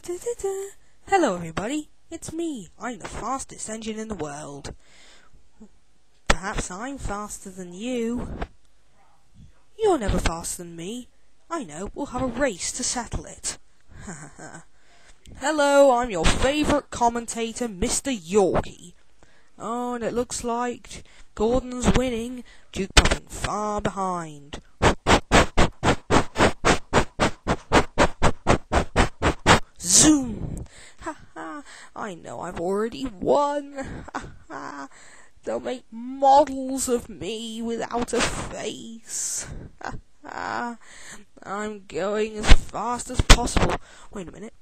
Hello everybody, it's me. I'm the fastest engine in the world. Perhaps I'm faster than you. You're never faster than me. I know, we'll have a race to settle it. Hello, I'm your favourite commentator, Mr. Yorkie. Oh, and it looks like Gordon's winning, Duke puffing far behind. Zoom! Ha ha! I know I've already won! Ha ha! They'll make models of me without a face! Ha ha! I'm going as fast as possible. Wait a minute.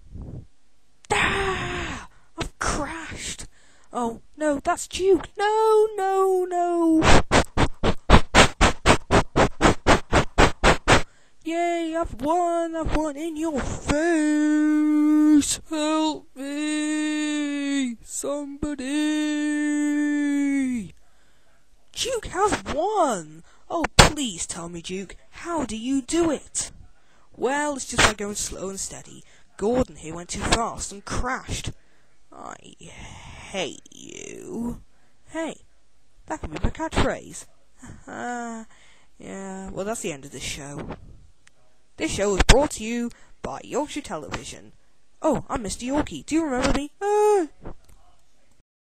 Ah! I've crashed! Oh, no, that's Duke! No, no, no! Yay, I've won in your face! Help me! Somebody! Duke has won! Oh, please tell me, Duke, how do you do it? Well, it's just by going slow and steady. Gordon here went too fast and crashed. I hate you. Hey, that could be my catchphrase. Yeah, well, that's the end of this show. This show is brought to you by Yorkshire Television. Oh, I'm Mr. Yorkie. Do you remember me?